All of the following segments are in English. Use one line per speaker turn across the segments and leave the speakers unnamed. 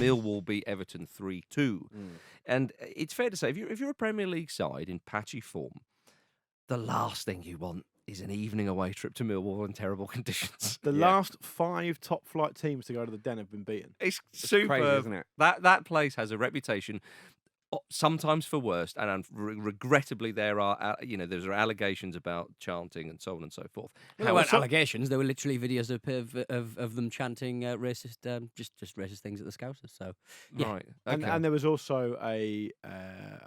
Millwall beat Everton 3-2. And it's fair to say, if you're a Premier League side in patchy form, the last thing you want is an evening away trip to Millwall in terrible conditions.
The last 5 top-flight teams to go to the Den have been beaten.
It's super,
crazy, isn't it?
That place has a reputation, sometimes for worst, and regrettably there are there's allegations about chanting and so on and so forth.
There weren't allegations. There were literally videos of them chanting racist, just racist things at the Scousers. So yeah.
Right, okay.
And there was also a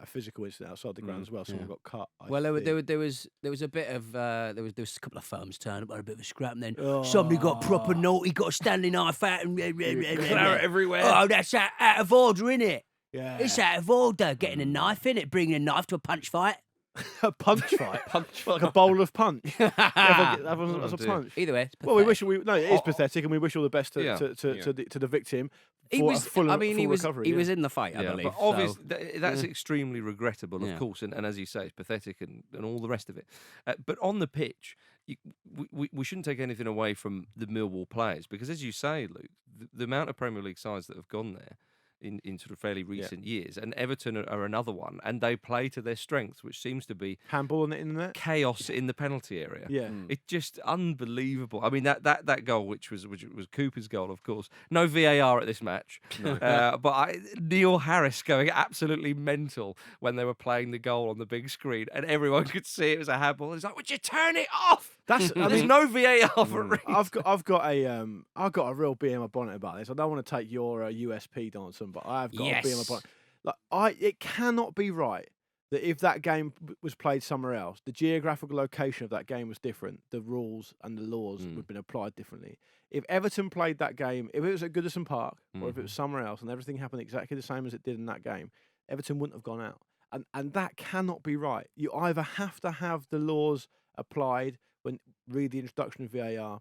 physical incident outside the ground as well. Someone got cut.
There was a bit of there was a couple of firms turned up, had a bit of a scrap, and then somebody got proper naughty, got a Stanley knife out and
Claret everywhere.
Oh, that's out of order, innit?
Yeah.
It's out of order. Getting a knife in it, bringing a knife to a punch fight.
A punch fight? Like a bowl of punch. Everyone has a punch.
Either way, it's
well, it is pathetic, and we wish all the best to the victim.
He was
recovery.
He was in the fight, I believe.
But obviously, that's extremely regrettable, of course, and as you say, it's pathetic and all the rest of it. But on the pitch, we shouldn't take anything away from the Millwall players, because as you say, Luke, the amount of Premier League sides that have gone there in sort of fairly recent years, and Everton are another one, and they play to their strengths, which seems to be
handball in there,
chaos in the penalty area.
Yeah,
it's just unbelievable. I mean, that goal, which was Cooper's goal, of course, no VAR at this match, but Neil Harris going absolutely mental when they were playing the goal on the big screen, and everyone could see it was a handball. It's like, would you turn it off? There's no VAR for it.
I've got a real bee in my bonnet about this. I don't want to take your USP, Donaldson, but I've got a bee in my bonnet. It cannot be right that if that game was played somewhere else, the geographical location of that game was different, the rules and the laws would have been applied differently. If Everton played that game, if it was at Goodison Park or if it was somewhere else and everything happened exactly the same as it did in that game, Everton wouldn't have gone out. And that cannot be right. You either have to have the laws applied when read the introduction of VAR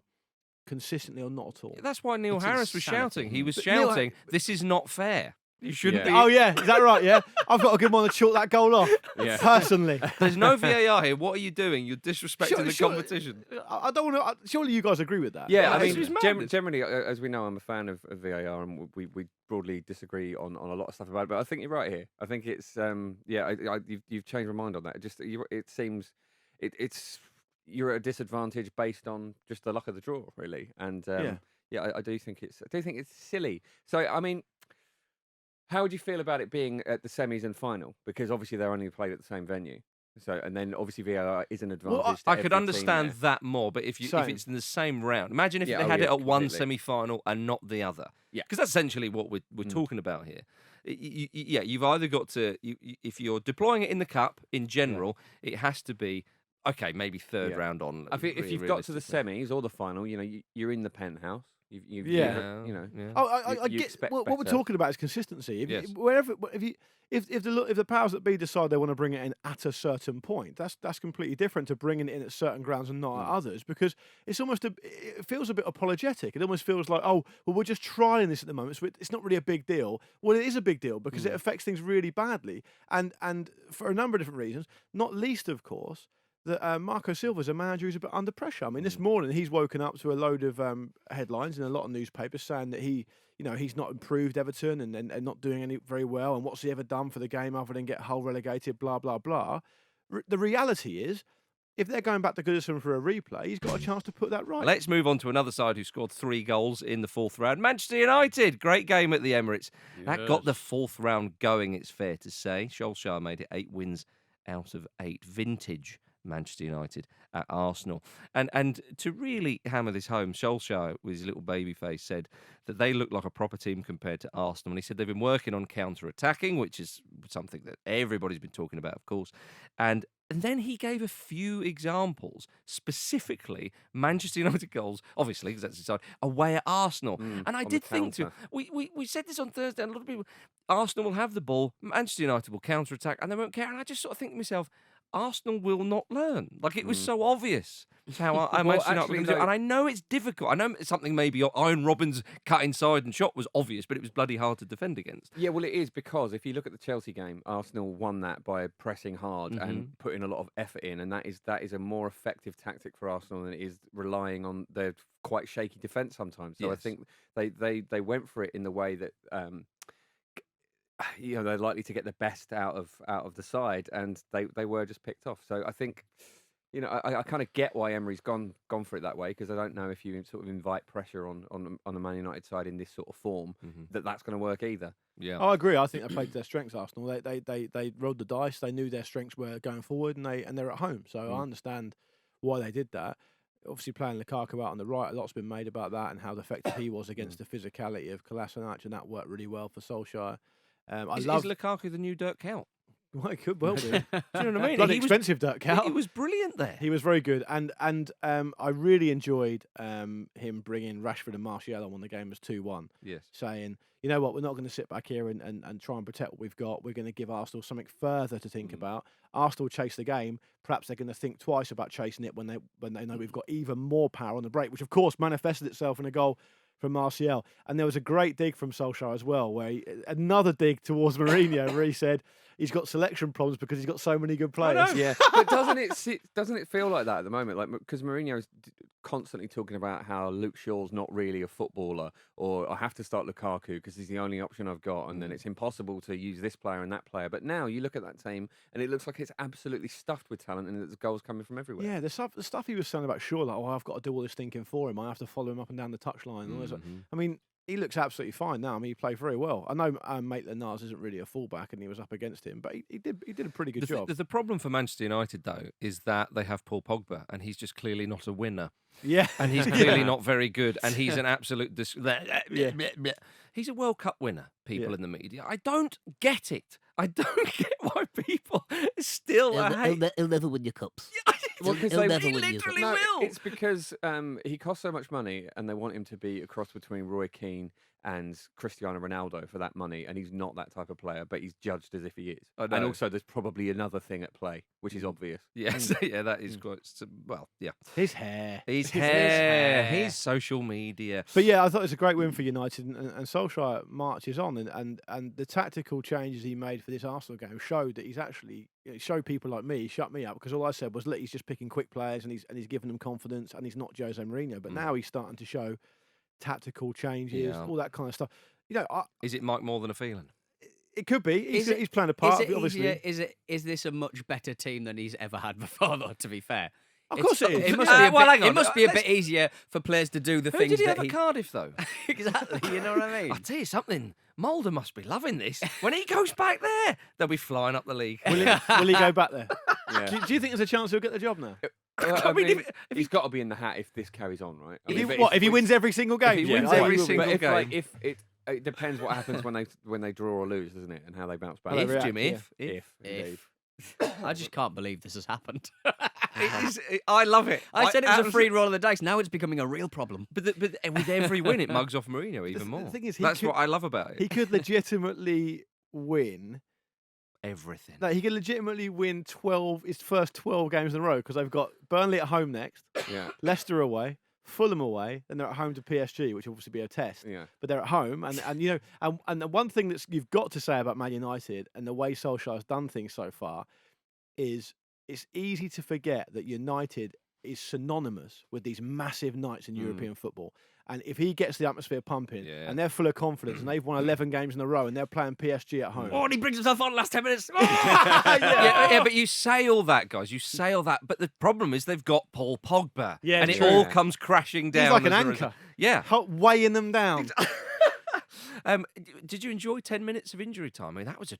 consistently or not at all.
That's why Neil Harris was shouting. He was shouting, "This is not fair. You shouldn't be."
Oh yeah, is that right? Yeah, I've got a good one to chalk that goal off.
Yeah.
Personally,
there's no VAR here. What are you doing? You're disrespecting the competition.
I don't want to. Surely you guys agree with that?
Yeah, I mean, generally, as we know, I'm a fan of VAR, and we broadly disagree on a lot of stuff about it. But I think you're right here. I think it's you've changed my mind on that. It seems you're at a disadvantage based on just the luck of the draw, really. And I do think it's silly. So I mean, how would you feel about it being at the semis and final? Because obviously they're only played at the same venue. So and then obviously VAR is an advantage.
Well, I could understand that more, but if it's in the same round, imagine if they had it at one semi-final and not the other. Yeah, because that's essentially what we're talking about here. You've either got to if you're deploying it in the cup in general, it has to be. Okay, maybe third round on.
If you've got to the semis or the final, you're in the penthouse. I
get what we're talking about is consistency. If the powers that be decide they want to bring it in at a certain point, that's completely different to bringing it in at certain grounds and not at others, because it's almost it feels a bit apologetic. It almost feels like, oh, well, we're just trying this at the moment, so it's not really a big deal. Well, it is a big deal because it affects things really badly, and for a number of different reasons, not least, of course, that Marco Silva's a manager who's a bit under pressure. I mean, this morning he's woken up to a load of headlines in a lot of newspapers saying that he's not improved Everton and not doing very well, and what's he ever done for the game other than get Hull relegated, blah, blah, blah. The reality is, if they're going back to Goodison for a replay, he's got a chance to put that right.
Let's move on to another side who scored 3 goals in the 4th round. Manchester United, great game at the Emirates. Yes. That got the 4th round going, it's fair to say. Solskjaer made it 8 wins out of 8. Vintage Manchester United at Arsenal. And to really hammer this home, Solskjaer, with his little baby face, said that they look like a proper team compared to Arsenal. And he said they've been working on counter-attacking, which is something that everybody's been talking about, of course. And then he gave a few examples, specifically Manchester United goals, obviously, because that's his side, away at Arsenal. And I did think, we said this on Thursday, and a lot of people, Arsenal will have the ball, Manchester United will counter-attack, and they won't care. And I just sort of think to myself, Arsenal will not learn. Like, it was so obvious how I Manchester United, and I know it's difficult. I know it's something maybe Iron Robbins cut inside and shot was obvious, but it was bloody hard to defend against.
Yeah, well, it is, because if you look at the Chelsea game, Arsenal won that by pressing hard and putting a lot of effort in, and that is a more effective tactic for Arsenal than it is relying on their quite shaky defence sometimes. So I think they went for it in the way that they're likely to get the best out of the side, and they were just picked off. So I think, I kind of get why Emery's gone for it that way, because I don't know if you sort of invite pressure on the Man United side in this sort of form that's going to work either.
Yeah,
I agree. I think they played to their strengths. Arsenal. They rolled the dice. They knew their strengths were going forward, and they're at home. So I understand why they did that. Obviously, playing Lukaku out on the right, a lot's been made about that and how effective he was against the physicality of Kolasinac, and that worked really well for Solskjaer.
Is Lukaku the new Dirk Kuyt?
Well, it could well be.
Do you know what I mean?
Bloody expensive Dirk Kuyt.
He was brilliant there.
He was very good, and I really enjoyed him bringing Rashford and Martial on when the game was 2-1.
Yes,
saying, you know what, we're not going to sit back here and try and protect what we've got. We're going to give Arsenal something further to think about. Arsenal chase the game. Perhaps they're going to think twice about chasing it when they know we've got even more power on the break, which of course manifested itself in a goal from Martial. And there was a great dig from Solskjaer as well, where another dig towards Mourinho, where he said he's got selection problems because he's got so many good players.
Yeah, but doesn't it feel like that at the moment? Like, because Mourinho's constantly talking about how Luke Shaw's not really a footballer, or I have to start Lukaku because he's the only option I've got, and then it's impossible to use this player and that player. But now you look at that team, and it looks like it's absolutely stuffed with talent, and there's goals coming from everywhere.
Yeah, the stuff he was saying about Shaw, like, I've got to do all this thinking for him. I have to follow him up and down the touchline. I mean, he looks absolutely fine now. I mean, he played very well. I know Maitland-Niles isn't really a fullback, and he was up against him, but he did a pretty good job.
The problem for Manchester United, though, is that they have Paul Pogba, and he's just clearly not a winner.
Yeah,
and he's clearly not very good, and he's an absolute. He's a World Cup winner. People in the media, I don't get it. I don't get why people still
he'll never win your cups.
Well,
he literally will.
It's because he costs so much money, and they want him to be a cross between Roy Keane and Cristiano Ronaldo for that money, and he's not that type of player, but he's judged as if he is. And also, there's probably another thing at play, which is obvious.
Yes, yeah, that is quite. Well, yeah,
his hair,
his social media.
But yeah, I thought it was a great win for United, and Solskjaer marches on, and the tactical changes he made for this Arsenal game showed that he's actually showed people like me, he shut me up, because all I said was, look, he's just picking quick players, and he's giving them confidence, and he's not Jose Mourinho. But now he's starting to show tactical changes, all that kind of stuff.
Is it Mike more than a feeling?
It could be. He's playing a part. Obviously,
is this a much better team than he's ever had before? Though, to be fair,
of course it is.
It must be a bit easier for players to do the things.
Who did he
that
have at Cardiff though?
Exactly. You know what I mean?
I'll tell you something. Mulder must be loving this. When he goes back there, they'll be flying up the league.
Will he go back there?
Yeah.
Do you think there's a chance he'll get the job now?
I mean, he's got to be in the hat if this carries on, right?
If he wins every single game?
If he wins every single game.
It depends what happens when they draw or lose, doesn't it? And how they bounce back.
If, Jim,
if.
I just can't believe this has happened.
I love it.
I said it was a free roll of the dice. Now it's becoming a real problem.
But with every win, it mugs off Mourinho even more.
The thing is,
that's what I love about it.
He could legitimately win
everything.
No, he could legitimately win his first 12 games in a row, because they've got Burnley at home next, Leicester away, Fulham away, then they're at home to PSG, which will obviously be a test.
Yeah.
But they're at home, and the one thing that you've got to say about Man United and the way Solskjaer's done things so far is it's easy to forget that United is synonymous with these massive nights in European football. And if he gets the atmosphere pumping, and they're full of confidence, and they've won 11 games in a row, and they're playing PSG at home.
Oh, and he brings himself on the last 10 minutes.
But you say all that, guys. You say all that. But the problem is they've got Paul Pogba.
Yeah,
and it all comes crashing down.
He's like an anchor.
Yeah.
Weighing them down.
Did you enjoy 10 minutes of injury time? I mean, that was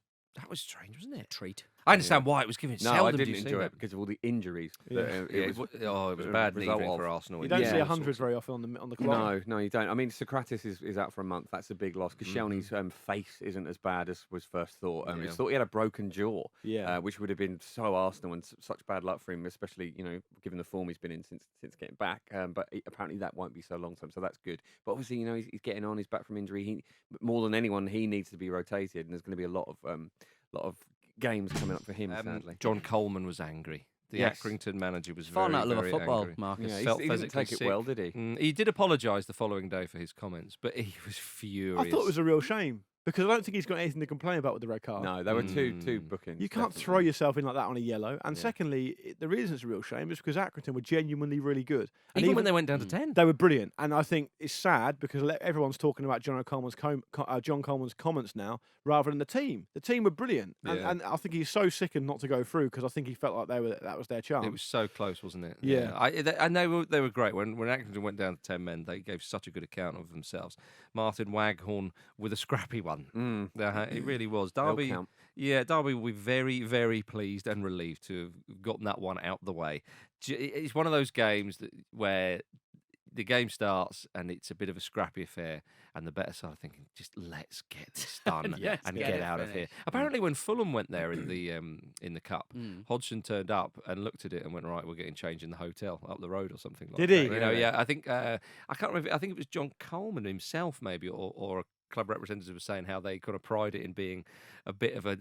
strange, wasn't it?
Treat.
I understand why it was given.
No, I didn't enjoy it because of all the injuries.
It was a bad knee for Arsenal.
You don't see 100 very often on the clock.
No, you don't. I mean, Socrates is out for a month. That's a big loss because Shelny's face isn't as bad as was first thought. It's thought he had a broken jaw, which would have been so Arsenal and such bad luck for him, especially given the form he's been in since getting back. But apparently that won't be so long term, so that's good. But obviously, he's getting on. He's back from injury. More than anyone, he needs to be rotated, and there's going to be a lot of games coming up for him, sadly.
John Coleman was angry. The Accrington manager was
far
very,
not
very
football,
angry.
Marcus.
Yeah, he didn't take it well, did he?
He did apologise the following day for his comments, but he was furious.
I thought it was a real shame because I don't think he's got anything to complain about with the red card.
No, there were two bookings.
You can't throw yourself in like that on a yellow. And secondly, the reason it's a real shame is because Accrington were genuinely really good. And
even when they went down to 10.
They were brilliant. And I think it's sad because everyone's talking about John Coleman's comments now rather than the team. The team were brilliant. And I think he's so sickened not to go through because I think he felt like that was their chance.
It was so close, wasn't it?
Yeah.
And they were great. When Accrington went down to 10 men, they gave such a good account of themselves. Martin Waghorn with a scrappy one. It really was. Derby will be very, very pleased and relieved to have gotten that one out the way. It's one of those games where the game starts and it's a bit of a scrappy affair, and the better side are thinking, just let's get this done and get out of here. Apparently, when Fulham went there in the cup, Hodgson turned up and looked at it and went, "Right, we're getting changed in the hotel up the road or something." Like
Did
that.
he?
You know, yeah. I think I can't remember. I think it was John Coleman himself, maybe, or a club representative was saying how they kind of pride it in being a bit of a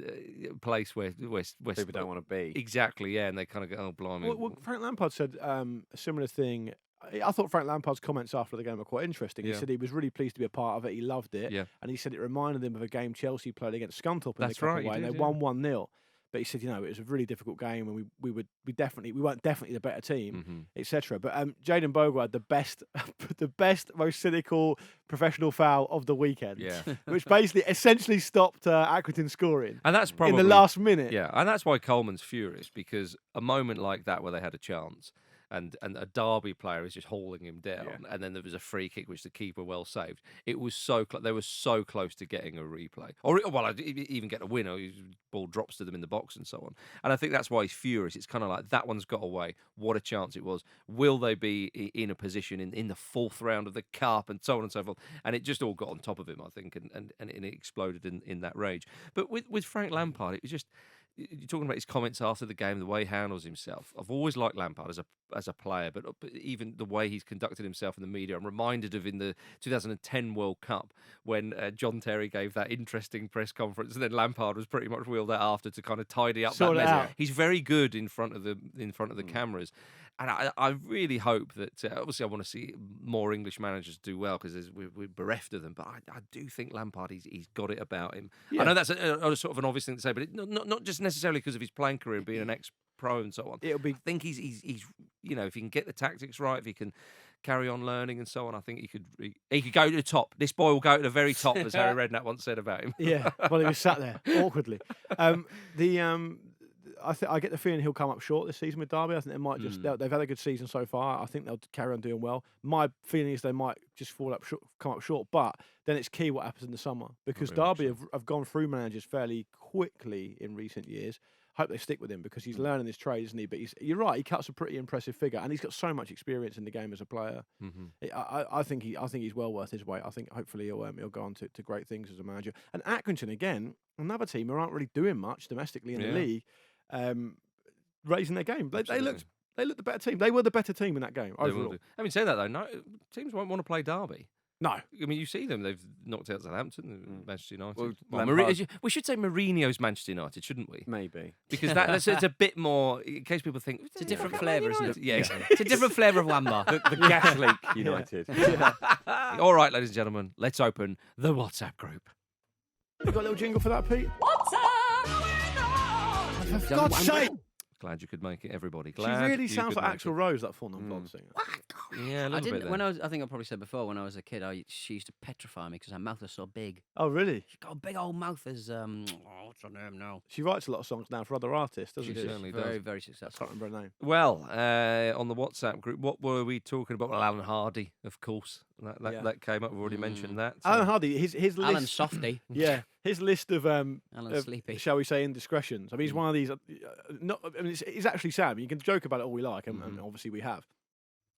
place where
people don't want to be.
Exactly, yeah, and they kind of go, "Oh, blimey."
Well, Frank Lampard said a similar thing. I thought Frank Lampard's comments after the game were quite interesting. He said he was really pleased to be a part of it. He loved it.
Yeah.
And he said it reminded him of a game Chelsea played against Scunthorpe in the Cup away. And they
won
1-0. But he said, it was a really difficult game, and we weren't definitely the better team, etc. But Jayden Bogle had the best, most cynical professional foul of the weekend, which basically essentially stopped Accrington scoring,
and that's probably
in the last minute.
Yeah, and that's why Coleman's furious, because a moment like that where they had a chance. And a Derby player is just hauling him down, and then there was a free kick which the keeper well saved. It was so they were so close to getting a replay, or even get a win. Or ball drops to them in the box and so on. And I think that's why he's furious. It's kind of like that one's got away. What a chance it was. Will they be in a position in the fourth round of the cup and so on and so forth? And it just all got on top of him, I think, and it exploded in that rage. But with Frank Lampard, it was just. You're talking about his comments after the game, the way he handles himself. I've always liked Lampard as a player, but even the way he's conducted himself in the media. I'm reminded of in the 2010 World Cup when John Terry gave that interesting press conference, and then Lampard was pretty much wheeled out after to kind of tidy up that mess. He's very good in front of the cameras. And I really hope that, obviously I want to see more English managers do well because we're bereft of them, but I do think Lampard, he's got it about him. Yeah. I know that's a sort of an obvious thing to say, but not just necessarily because of his playing career and being an ex-pro and so on. I think he's if he can get the tactics right, if he can carry on learning and so on, I think he could go to the top. This boy will go to the very top, as Harry Redknapp once said about him.
Yeah, well, he was sat there awkwardly. I get the feeling he'll come up short this season with Derby. I think they might they've had a good season so far. I think they'll carry on doing well. My feeling is they might just come up short, but then it's key what happens in the summer because Derby have gone through managers fairly quickly in recent years. Hope they stick with him because he's learning his trade, isn't he? But you're right, he cuts a pretty impressive figure, and he's got so much experience in the game as a player. I think he's well worth his weight. I think hopefully he'll go on to great things as a manager. And Accrington again, another team who aren't really doing much domestically in the league. Raising their game. They looked the better team. They were the better team in that game overall.
Having said that, though, no teams won't want to play Derby.
No.
I mean, you see them. They've knocked out Southampton, Manchester United.
Well,
we should say Mourinho's Manchester United, shouldn't we?
Maybe.
Because it's a bit more, in case people think...
It's a different flavour, isn't it?
Yeah,
it's a different flavour of Wamba.
The Gas Leak United.
All right, ladies and gentlemen, let's open the WhatsApp group.
You got a little jingle for that, Pete?
WhatsApp!
For God's sake!
Glad you could make it, everybody.
She really sounds like Axl Rose, that full non-blonde singer.
Yeah, a little bit.
I think I probably said before, when I was a kid, she used to petrify me because her mouth was so big.
Oh, really?
She's got a big old mouth as, what's her name now?
She writes a lot of songs now for other artists, doesn't she?
She certainly
very,
does.
very successful.
I can't remember her name.
Well, on the WhatsApp group, what were we talking about? Well, Alan Hardy, of course. That came up. We've already mentioned that. So.
Alan Hardy, his list...
Alan Softy.
Yeah, his list of,
Alan Sleepy.
shall we say, indiscretions. I mean, he's one of these... it's actually sad. You can joke about it all we like, and obviously we have.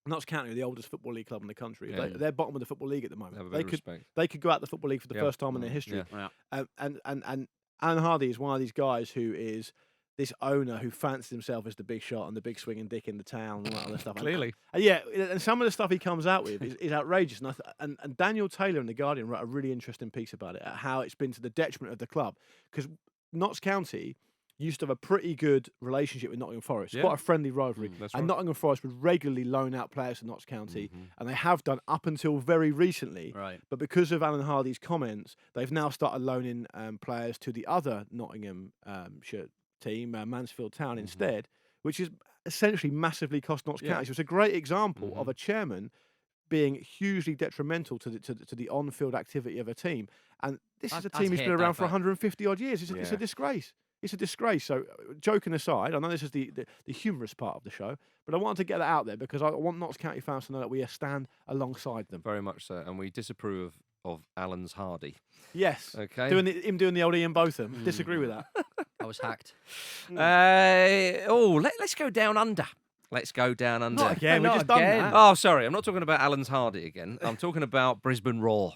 Notts County are the oldest football league club in the country. Yeah. They're bottom of the football league at the moment. They could go out the football league for the first time in their history.
Yeah.
And Alan Hardy is one of these guys who is this owner who fancies himself as the big shot and the big swinging dick in the town and all that other stuff.
Clearly.
And some of the stuff he comes out with is outrageous. And Daniel Taylor in The Guardian wrote a really interesting piece about it, how it's been to the detriment of the club. Because Notts County used to have a pretty good relationship with Nottingham Forest. Quite a friendly rivalry. And Nottingham Forest would regularly loan out players to Notts County, and they have done up until very recently.
Right.
But because of Alan Hardy's comments, they've now started loaning players to the other Nottingham team, Mansfield Town, instead, which is essentially massively cost Notts County. So it's a great example of a chairman being hugely detrimental to the on-field activity of a team. And this is a team who's been around for 150 odd years. It's a disgrace. It's a disgrace. So, joking aside, I know this is the humorous part of the show, but I wanted to get that out there because I want Notts County fans to know that we stand alongside them.
Very much so, and we disapprove of Alan's Hardy.
Yes.
Okay.
Him doing the old Ian Botham. Disagree with that.
I was hacked.
Let's go down under. Let's go down under.
Not again. We just
Not
done
again.
that.
Oh, sorry. I'm not talking about Alan's Hardy again. I'm talking about Brisbane Roar.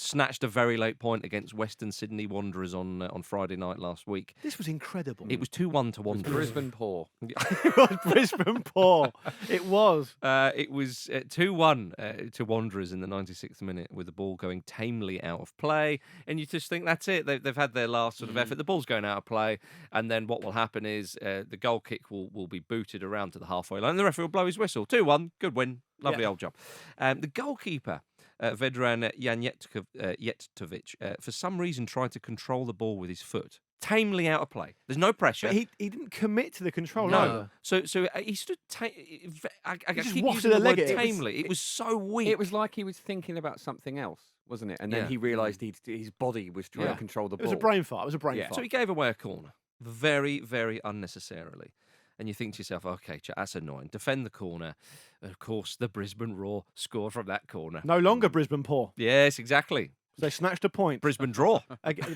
Snatched a very late point against Western Sydney Wanderers on Friday night last week.
This was incredible.
It was 2-1 to Wanderers.
Brisbane poor.
It was Brisbane poor. It was.
It was 2-1 to Wanderers in the 96th minute with the ball going tamely out of play. And you just think that's it. They've had their last sort of effort. The ball's going out of play. And then what will happen is the goal kick will be booted around to the halfway line. And the referee will blow his whistle. 2-1. Good win. Lovely old job. The goalkeeper, Vedran Janjetovic, for some reason tried to control the ball with his foot. Tamely out of play. There's no pressure.
But he didn't commit to the control.
No. So he stood. I
just
keep
wafted
using
a
the
leg
word
at it.
tamely. It was so weak.
It was like he was thinking about something else, wasn't it? And then he realised his body was trying to control the ball.
It was a brain fart. It was a brain fart.
So he gave away a corner very, very unnecessarily. And you think to yourself, okay, that's annoying. Defend the corner. Of course, the Brisbane Roar scored from that corner.
No longer Brisbane poor.
Yes, exactly.
They snatched a point.
Brisbane draw.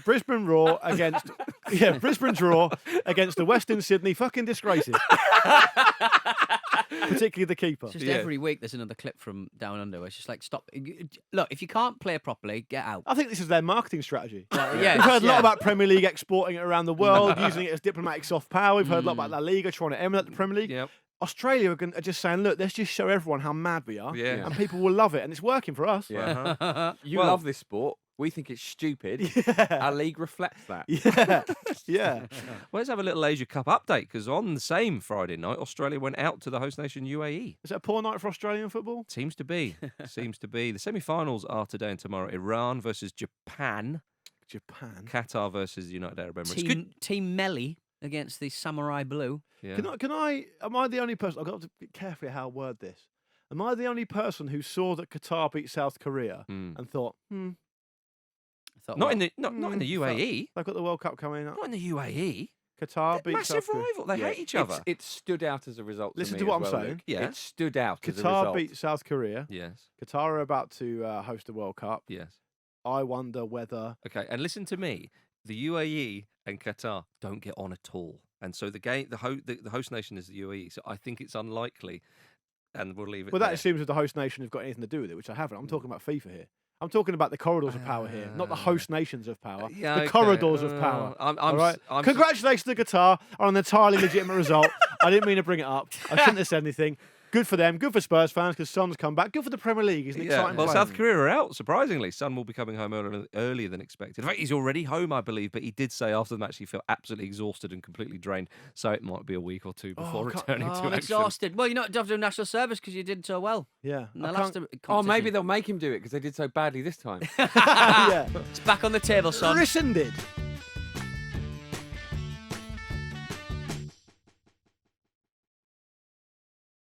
Brisbane Roar against Brisbane draw against the Western Sydney fucking disgraces. Particularly the keeper.
Just every week there's another clip from Down Under where it's just like, stop. Look, if you can't play properly, get out.
I think this is their marketing strategy.
Yeah,
We've heard a lot about Premier League exporting it around the world, using it as diplomatic soft power. We've heard a lot about La Liga trying to emulate the Premier League.
Yep.
Australia are just saying, look, let's just show everyone how mad we are, and people will love it, and it's working for us.
Yeah. You love this sport. We think it's stupid. Our league reflects that.
Yeah.
Well, let's have a little Asia Cup update, because on the same Friday night, Australia went out to the host nation UAE.
Is it a poor night for Australian football?
Seems to be. Seems to be. The semi-finals are today and tomorrow. Iran versus Japan. Qatar versus the United Arab Emirates.
Team Melli against the Samurai Blue.
Yeah.
Am I the only person, I've got to be careful how I word this. Am I the only person who saw that Qatar beat South Korea and thought,
Not in the UAE.
They've got the World Cup coming up.
Not in the UAE.
Qatar beat
Massive
South Korea.
rival. They hate each other.
It stood out as a result.
Listen
to
to what
me
I'm
as well,
saying.
Luke.
Yeah.
It stood out as a result.
Qatar beat South Korea.
Yes.
Qatar are about to host the World Cup.
Yes.
I wonder whether...
Okay, and listen to me. The UAE and Qatar don't get on at all. And so the host nation is the UAE. So I think it's unlikely, and we'll leave it there.
That assumes that the host nation have got anything to do with it, which I haven't. I'm talking about FIFA here. I'm talking about the corridors of power here, not the host nations of power. The corridors of power. All right? Congratulations to Qatar on an entirely legitimate result. I didn't mean to bring it up. I shouldn't have said anything. Good for them. Good for Spurs fans because Son's come back. Good for the Premier League. He's an exciting player.
South Korea are out, surprisingly. Son will be coming home earlier than expected. In fact, he's already home, I believe, but he did say after the match he felt absolutely exhausted and completely drained, so it might be a week or two before returning to action.
Exhausted. Well, you're not have to do national service because you did so well.
Yeah.
Maybe they'll make him do it because they did so badly this time.
Yeah.
It's back on the table, son.
Rescinded.